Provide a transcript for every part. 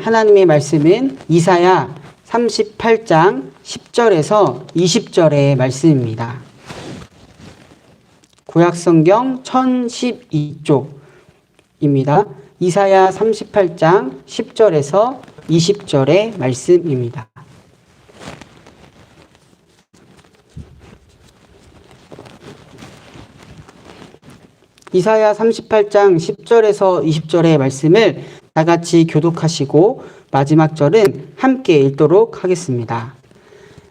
하나님의 말씀은 이사야 38장 10절에서 20절의 말씀입니다. 구약성경 1012쪽입니다. 이사야 38장 10절에서 20절의 말씀입니다. 이사야 38장 10절에서 20절의 말씀을 다 같이 교독하시고 마지막 절은 함께 읽도록 하겠습니다.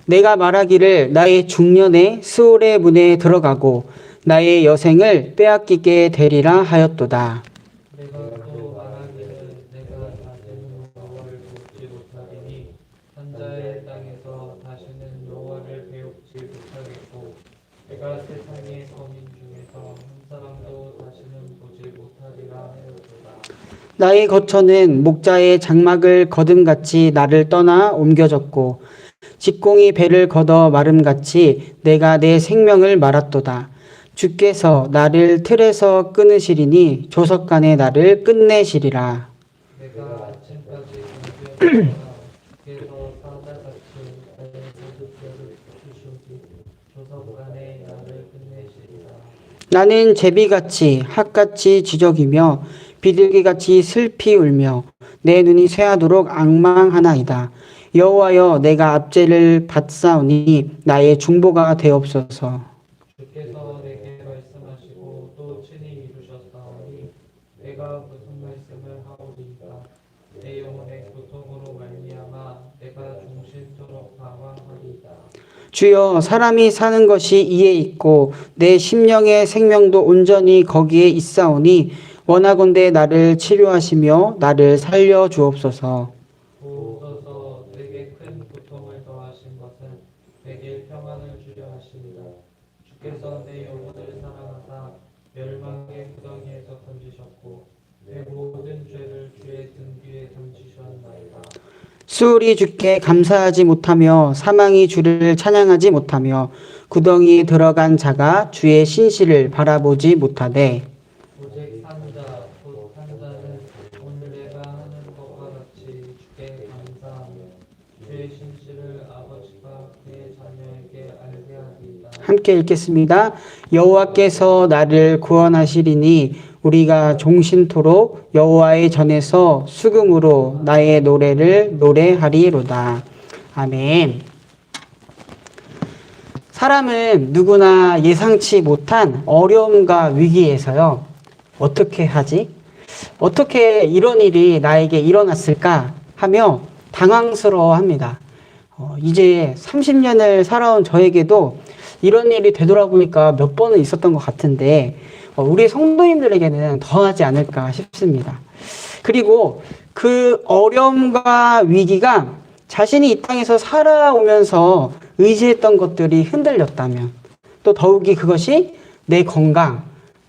내가 말하기를 나의 중년에 스올의 문에 들어가고 나의 여생을 빼앗기게 되리라 하였도다. 내가 또 말하기를 내가 다시는 여호와를 돕지 못하리니 산자의 땅에서 다시는 여호와를 배웁지 못하겠고 내가 세상의 거민 중에서 한 사람도 다시는 보지 못하리라 하였도다. 나의 거처는 목자의 장막을 거둠같이 나를 떠나 옮겨졌고 직공이 배를 걷어 마름같이 내가 내 생명을 말았도다. 주께서 나를 틀에서 끊으시리니 조석간에 나를 끝내시리라. 내가 아침까지 공부했다가 주께서 사자같이 나의 모습대로 주시오니 조석간에 나를 끝내시리라. 나는 제비같이 핫같이 지저귀며 비둘기같이 슬피 울며 내 눈이 쇠하도록 앙망하나이다. 여호와여 내가 압제를 받사오니 나의 중보가 되옵소서. 주께서 내게 말씀하시고 또 친히 이루셨사오니 내가 무슨 말씀을 하오리이까. 내 영혼의 고통으로 말미암아 내가 종신토록 방황하리이다. 주여 사람이 사는 것이 이에 있고 내 심령의 생명도 온전히 거기에 있사오니 원하건대 나를 치료하시며 나를 살려 주옵소서. 보소서 내게 큰 고통을 더하신 것은 내게 평안을 주려 하심이라. 주께서 내 영혼을 사랑하사 멸망의 구덩이에서 건지셨고 내 모든 죄를 주의 등 뒤에 던지셨나이다. 수울이 주께 감사하지 못하며 사망이 주를 찬양하지 못하며 구덩이에 들어간 자가 주의 신실을 바라보지 못하되 오직 산자 곧 산자는 오늘 내가 하는 것과 같이 주께 감사하며 주의 신실을 아버지가 그의 자녀에게 알게 하리이다. 함께 읽겠습니다. 여호와께서 나를 구원하시리니 우리가 종신토록 여호와의 전에서 수금으로 나의 노래를 노래하리로다. 아멘. 사람은 누구나 예상치 못한 어려움과 위기에서요. 어떻게 하지? 어떻게 이런 일이 나에게 일어났을까 하며 당황스러워합니다. 이제 30년을 살아온 저에게도 이런 일이 되돌아보니까 몇 번은 있었던 것 같은데 우리 성도님들에게는 더하지 않을까 싶습니다. 그리고 그 어려움과 위기가 자신이 이 땅에서 살아오면서 의지했던 것들이 흔들렸다면 또 더욱이 그것이 내 건강,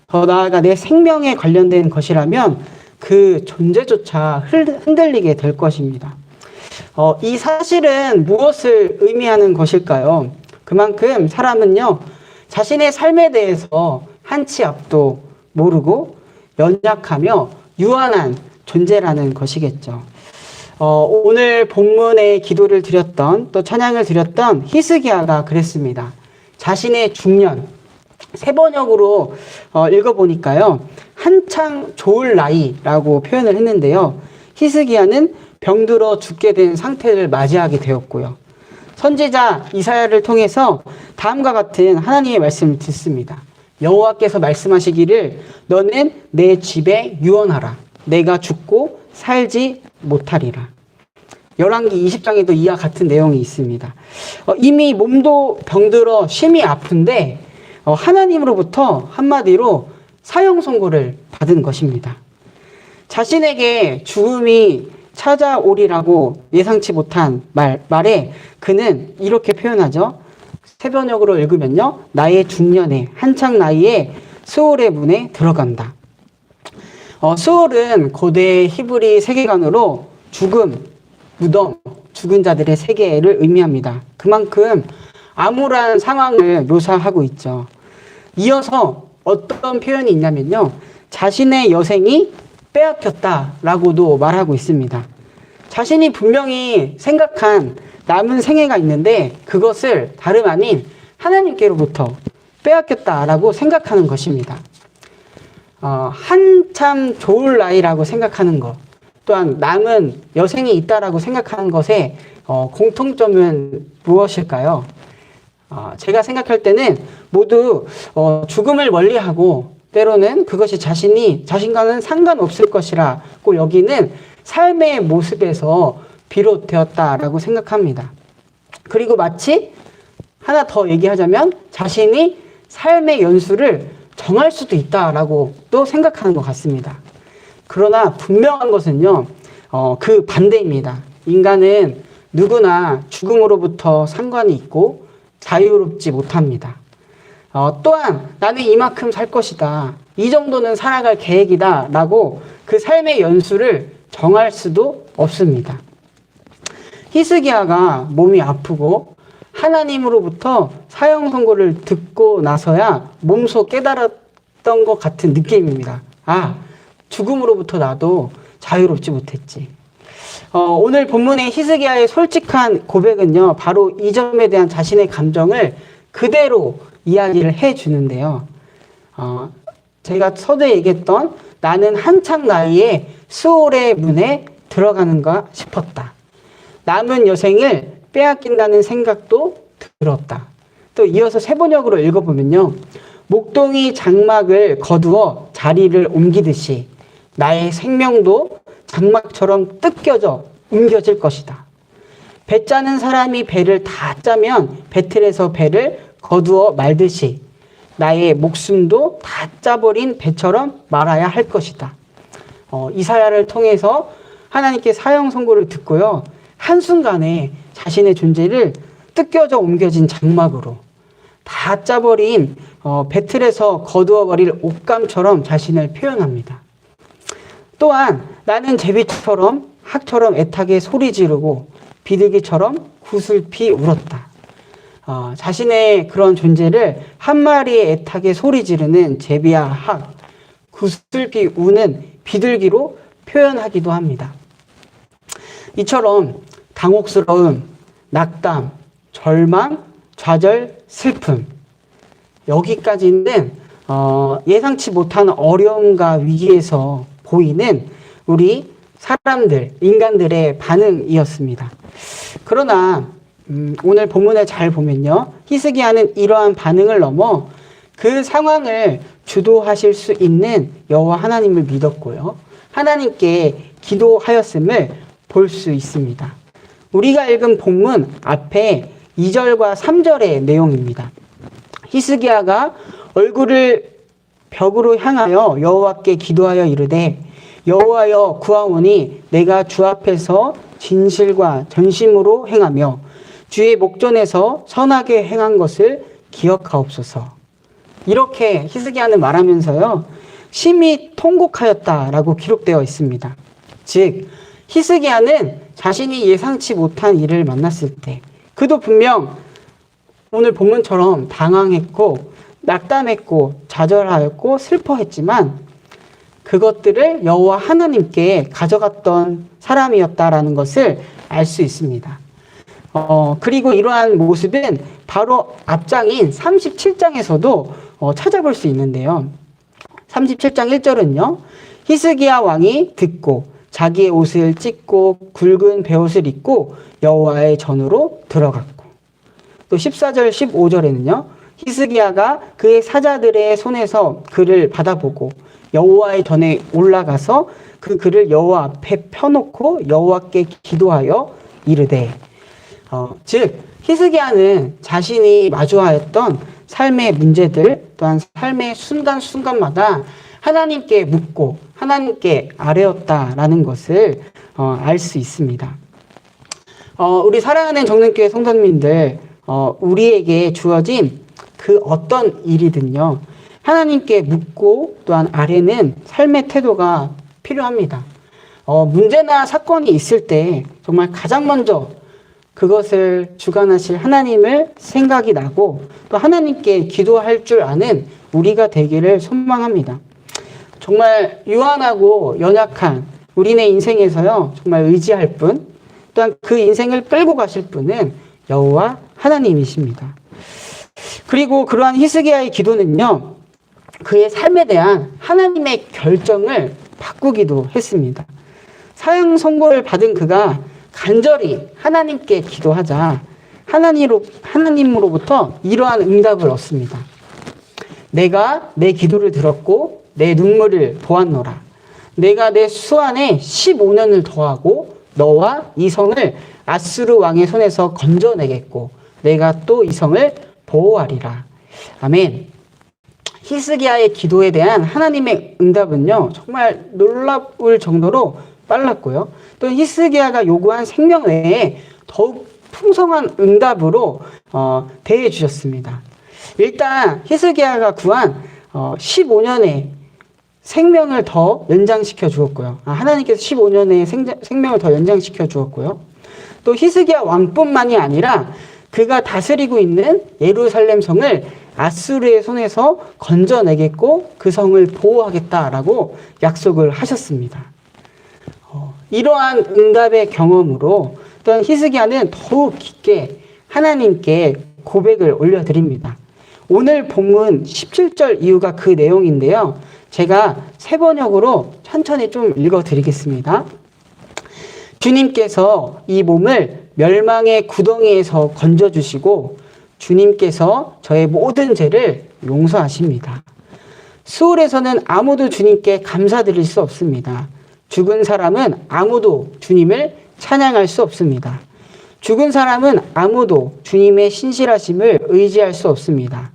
더 나아가 내 생명에 관련된 것이라면 그 존재조차 흔들리게 될 것입니다. 이 사실은 무엇을 의미하는 것일까요? 그만큼 사람은요, 자신의 삶에 대해서 한치 앞도 모르고 연약하며 유한한 존재라는 것이겠죠. 오늘 본문에 기도를 드렸던 또 찬양을 드렸던 히스기야가 그랬습니다. 자신의 중년, 세번역으로 읽어보니까요. 한창 좋을 나이라고 표현을 했는데요. 히스기야는 병들어 죽게 된 상태를 맞이하게 되었고요. 선지자 이사야를 통해서 다음과 같은 하나님의 말씀을 듣습니다. 여호와께서 말씀하시기를 너는 내 집에 유언하라. 내가 죽고 살지 못하리라. 열왕기 20장에도 이와 같은 내용이 있습니다. 이미 몸도 병들어 심히 아픈데 하나님으로부터 한마디로 사형 선고를 받은 것입니다. 자신에게 죽음이 찾아오리라고 예상치 못한 말에 그는 이렇게 표현하죠. 세번역으로 읽으면요. 나의 중년에 한창 나이에 스올의 문에 들어간다. 스올은 고대 히브리 세계관으로 죽음, 무덤, 죽은 자들의 세계를 의미합니다. 그만큼 암울한 상황을 묘사하고 있죠. 이어서 어떤 표현이 있냐면요. 자신의 여생이 빼앗겼다라고도 말하고 있습니다. 자신이 분명히 생각한 남은 생애가 있는데 그것을 다름 아닌 하나님께로부터 빼앗겼다라고 생각하는 것입니다. 한참 좋을 나이라고 생각하는 것, 또한 남은 여생이 있다라고 생각하는 것의 공통점은 무엇일까요? 제가 생각할 때는 모두 죽음을 멀리하고 때로는 그것이 자신과는 상관없을 것이라고 여기는 삶의 모습에서 비롯되었다라고 생각합니다. 그리고 마치 하나 더 얘기하자면 자신이 삶의 연수를 정할 수도 있다라고 또 생각하는 것 같습니다. 그러나 분명한 것은요, 그 반대입니다. 인간은 누구나 죽음으로부터 상관이 있고 자유롭지 못합니다. 또한 나는 이만큼 살 것이다, 이 정도는 살아갈 계획이다 라고 그 삶의 연수를 정할 수도 없습니다. 히스기야가 몸이 아프고 하나님으로부터 사형 선고를 듣고 나서야 몸소 깨달았던 것 같은 느낌입니다. 죽음으로부터 나도 자유롭지 못했지. 오늘 본문의 히스기야의 솔직한 고백은요, 바로 이 점에 대한 자신의 감정을 그대로 이야기를 해주는데요. 제가 서두에 얘기했던 나는 한창 나이에 수월의 문에 들어가는가 싶었다. 남은 여생을 빼앗긴다는 생각도 들었다. 또 이어서 세번역으로 읽어보면요. 목동이 장막을 거두어 자리를 옮기듯이 나의 생명도 장막처럼 뜯겨져 옮겨질 것이다. 배 짜는 사람이 배를 다 짜면 배틀에서 배를 거두어 말듯이 나의 목숨도 다 짜버린 배처럼 말아야 할 것이다. 이사야를 통해서 하나님께 사형 선고를 듣고요. 한순간에 자신의 존재를 뜯겨져 옮겨진 장막으로 다 짜버린 배틀에서 거두어버릴 옷감처럼 자신을 표현합니다. 또한 나는 제비처럼 학처럼 애타게 소리 지르고 비둘기처럼 구슬피 울었다. 자신의 그런 존재를 한 마리의 애타게 소리 지르는 제비와 학, 구슬피 우는 비둘기로 표현하기도 합니다. 이처럼 당혹스러움, 낙담, 절망, 좌절, 슬픔, 여기까지는 예상치 못한 어려움과 위기에서 보이는 우리 사람들, 인간들의 반응이었습니다. 그러나 오늘 본문을 잘 보면요, 히스기야는 이러한 반응을 넘어 그 상황을 주도하실 수 있는 여호와 하나님을 믿었고요, 하나님께 기도하였음을 볼 수 있습니다. 우리가 읽은 본문 앞에 2절과 3절의 내용입니다. 히스기야가 얼굴을 벽으로 향하여 여호와께 기도하여 이르되 여호와여 구하오니 내가 주 앞에서 진실과 전심으로 행하며 주의 목전에서 선하게 행한 것을 기억하옵소서. 이렇게 히스기야는 말하면서요, 심히 통곡하였다라고 기록되어 있습니다. 즉 히스기야는 자신이 예상치 못한 일을 만났을 때 그도 분명 오늘 본문처럼 당황했고 낙담했고 좌절하였고 슬퍼했지만 그것들을 여호와 하나님께 가져갔던 사람이었다라는 것을 알 수 있습니다. 그리고 이러한 모습은 바로 앞장인 37장에서도 찾아볼 수 있는데요. 37장 1절은요. 히스기야 왕이 듣고 자기의 옷을 찢고 굵은 베옷을 입고 여호와의 전으로 들어갔고, 또 14절 15절에는요. 히스기야가 그의 사자들의 손에서 글을 받아보고 여호와의 전에 올라가서 그 글을 여호와 앞에 펴놓고 여호와께 기도하여 이르되, 즉 히스기야는 자신이 마주하였던 삶의 문제들 또한 삶의 순간순간마다 하나님께 묻고 하나님께 아뢰었다라는 것을 알 수 있습니다. 우리 사랑하는 정릉교회 성도님들, 우리에게 주어진 그 어떤 일이든요, 하나님께 묻고 또한 아뢰는 삶의 태도가 필요합니다. 문제나 사건이 있을 때 정말 가장 먼저 그것을 주관하실 하나님을 생각이 나고 또 하나님께 기도할 줄 아는 우리가 되기를 소망합니다. 정말 유한하고 연약한 우리네 인생에서요, 정말 의지할 분, 또한 그 인생을 끌고 가실 분은 여호와 하나님이십니다. 그리고 그러한 히스기야의 기도는요, 그의 삶에 대한 하나님의 결정을 바꾸기도 했습니다. 사형 선고를 받은 그가 간절히 하나님께 기도하자 하나님으로부터 이러한 응답을 얻습니다. 내가 내 기도를 들었고 내 눈물을 보았노라. 내가 내 수완에 15년을 더하고 너와 이 성을 아수르 왕의 손에서 건져내겠고 내가 또 이 성을 보호하리라. 아멘. 히스기야의 기도에 대한 하나님의 응답은요, 정말 놀라울 정도로 빨랐고요. 또 히스기야가 요구한 생명 외에 더욱 풍성한 응답으로 대해 주셨습니다. 일단 히스기야가 구한 15년의 생명을 더 연장시켜 주었고요. 하나님께서 15년의 생명을 더 연장시켜 주었고요. 또 히스기야 왕뿐만이 아니라 그가 다스리고 있는 예루살렘 성을 아수르의 손에서 건져내겠고 그 성을 보호하겠다라고 약속을 하셨습니다. 이러한 응답의 경험으로 또한 히스기야는 더욱 깊게 하나님께 고백을 올려드립니다. 오늘 본문 17절 이후가 그 내용인데요. 제가 세 번역으로 천천히 좀 읽어드리겠습니다. 주님께서 이 몸을 멸망의 구덩이에서 건져주시고 주님께서 저의 모든 죄를 용서하십니다. 수월에서는 아무도 주님께 감사드릴 수 없습니다. 죽은 사람은 아무도 주님을 찬양할 수 없습니다. 죽은 사람은 아무도 주님의 신실하심을 의지할 수 없습니다.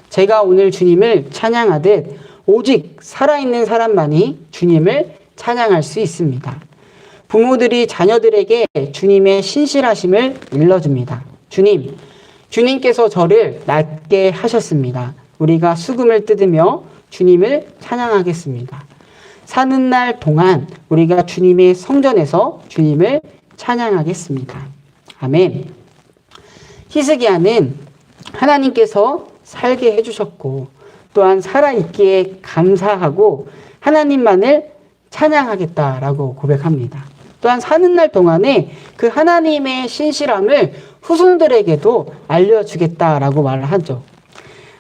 제가 오늘 주님을 찬양하듯 오직 살아있는 사람만이 주님을 찬양할 수 있습니다. 부모들이 자녀들에게 주님의 신실하심을 일러줍니다. 주님께서 저를 낫게 하셨습니다. 우리가 수금을 뜯으며 주님을 찬양하겠습니다. 사는 날 동안 우리가 주님의 성전에서 주님을 찬양하겠습니다. 아멘. 히스기야는 하나님께서 살게 해주셨고 또한 살아있기에 감사하고 하나님만을 찬양하겠다라고 고백합니다. 또한 사는 날 동안에 그 하나님의 신실함을 후손들에게도 알려주겠다라고 말을 하죠.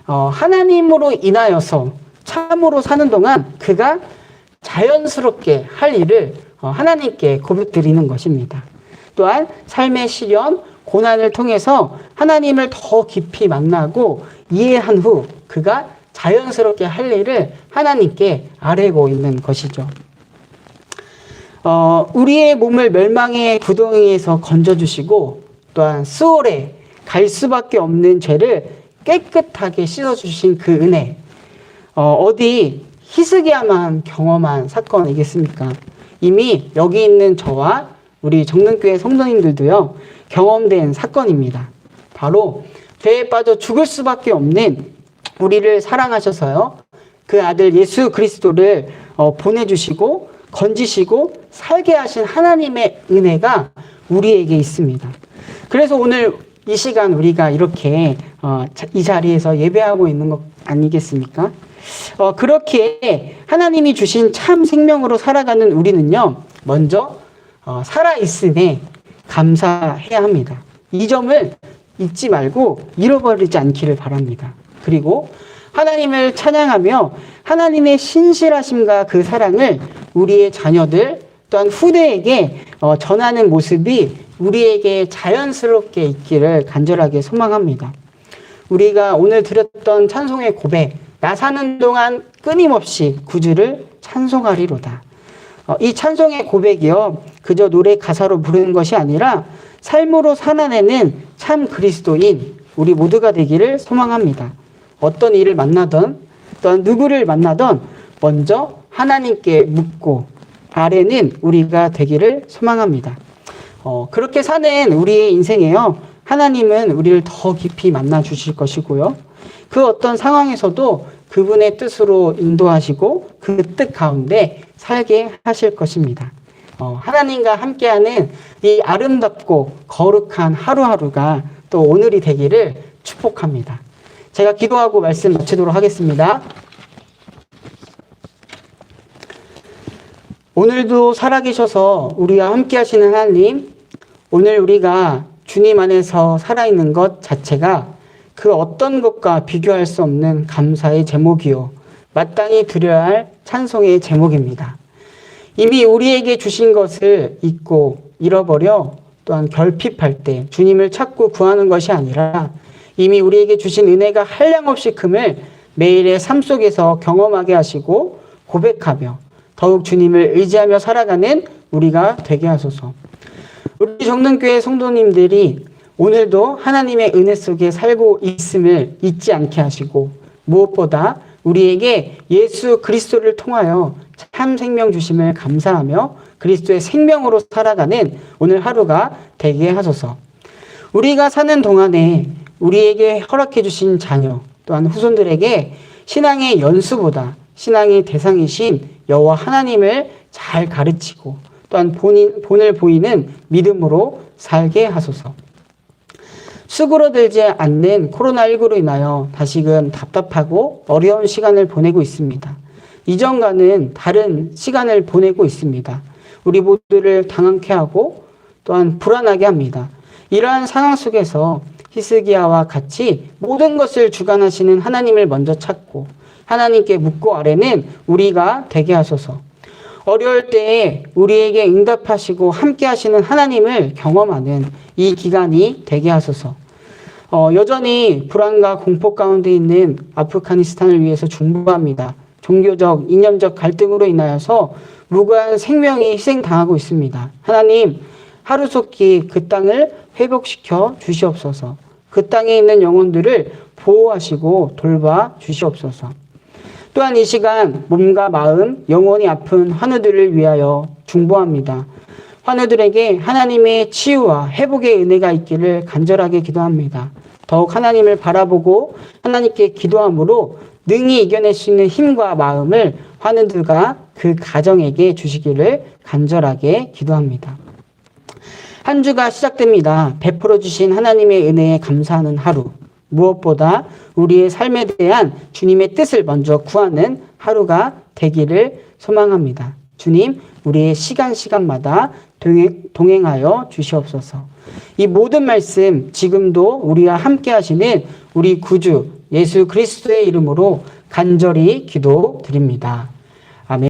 하나님으로 인하여서 참으로 사는 동안 그가 자연스럽게 할 일을 하나님께 고백드리는 것입니다. 또한 삶의 시련, 고난을 통해서 하나님을 더 깊이 만나고 이해한 후 그가 자연스럽게 할 일을 하나님께 아뢰고 있는 것이죠. 우리의 몸을 멸망의 구덩이에서 건져주시고 또한 수월에 갈 수밖에 없는 죄를 깨끗하게 씻어주신 그 은혜, 어디 히스기야만 경험한 사건이겠습니까? 이미 여기 있는 저와 우리 정릉교회 성도님들도요 경험된 사건입니다. 바로 죄에 빠져 죽을 수밖에 없는 우리를 사랑하셔서요 그 아들 예수 그리스도를 보내주시고 건지시고 살게 하신 하나님의 은혜가 우리에게 있습니다. 그래서 오늘 이 시간 우리가 이렇게 이 자리에서 예배하고 있는 것 아니겠습니까? 그렇게 하나님이 주신 참 생명으로 살아가는 우리는요 먼저 살아있음에 감사해야 합니다. 이 점을 잊지 말고 잃어버리지 않기를 바랍니다. 그리고 하나님을 찬양하며 하나님의 신실하심과 그 사랑을 우리의 자녀들 또한 후대에게 전하는 모습이 우리에게 자연스럽게 있기를 간절하게 소망합니다. 우리가 오늘 드렸던 찬송의 고백, 나 사는 동안 끊임없이 구주를 찬송하리로다. 이 찬송의 고백이요 그저 노래 가사로 부르는 것이 아니라 삶으로 살아내는 참 그리스도인 우리 모두가 되기를 소망합니다. 어떤 일을 만나던 또한 누구를 만나던 먼저 하나님께 묻고 아래는 우리가 되기를 소망합니다. 그렇게 사는 우리의 인생에요 하나님은 우리를 더 깊이 만나 주실 것이고요 그 어떤 상황에서도 그분의 뜻으로 인도하시고 그 뜻 가운데 살게 하실 것입니다. 하나님과 함께하는 이 아름답고 거룩한 하루하루가 또 오늘이 되기를 축복합니다. 제가 기도하고 말씀 마치도록 하겠습니다. 오늘도 살아계셔서 우리와 함께 하시는 하나님, 오늘 우리가 주님 안에서 살아있는 것 자체가 그 어떤 것과 비교할 수 없는 감사의 제목이요, 마땅히 드려야 할 찬송의 제목입니다. 이미 우리에게 주신 것을 잊고 잃어버려 또한 결핍할 때 주님을 찾고 구하는 것이 아니라 이미 우리에게 주신 은혜가 한량없이 큼을 매일의 삶 속에서 경험하게 하시고 고백하며 더욱 주님을 의지하며 살아가는 우리가 되게 하소서. 우리 정든교회 성도님들이 오늘도 하나님의 은혜 속에 살고 있음을 잊지 않게 하시고 무엇보다 우리에게 예수 그리스도를 통하여 참 생명 주심을 감사하며 그리스도의 생명으로 살아가는 오늘 하루가 되게 하소서. 우리가 사는 동안에 우리에게 허락해 주신 자녀 또한 후손들에게 신앙의 연수보다 신앙의 대상이신 여호와 하나님을 잘 가르치고 또한 본을 보이는 믿음으로 살게 하소서. 수그러들지 않는 코로나19로 인하여 다시금 답답하고 어려운 시간을 보내고 있습니다. 이전과는 다른 시간을 보내고 있습니다. 우리 모두를 당황케 하고 또한 불안하게 합니다. 이러한 상황 속에서 히스기야와 같이 모든 것을 주관하시는 하나님을 먼저 찾고 하나님께 묻고 아뢰는 우리가 되게 하소서. 어려울 때에 우리에게 응답하시고 함께 하시는 하나님을 경험하는 이 기간이 되게 하소서. 여전히 불안과 공포 가운데 있는 아프가니스탄을 위해서 중보합니다. 종교적, 이념적 갈등으로 인하여서 무고한 생명이 희생당하고 있습니다. 하나님, 하루속히 그 땅을 회복시켜 주시옵소서. 그 땅에 있는 영혼들을 보호하시고 돌봐 주시옵소서. 또한 이 시간 몸과 마음, 영혼이 아픈 환우들을 위하여 중보합니다. 환우들에게 하나님의 치유와 회복의 은혜가 있기를 간절하게 기도합니다. 더욱 하나님을 바라보고 하나님께 기도함으로 능히 이겨낼 수 있는 힘과 마음을 환우들과 그 가정에게 주시기를 간절하게 기도합니다. 한 주가 시작됩니다. 베풀어 주신 하나님의 은혜에 감사하는 하루. 무엇보다 우리의 삶에 대한 주님의 뜻을 먼저 구하는 하루가 되기를 소망합니다. 주님, 우리의 시간마다 동행하여 주시옵소서. 이 모든 말씀 지금도 우리와 함께 하시는 우리 구주 예수 그리스도의 이름으로 간절히 기도드립니다.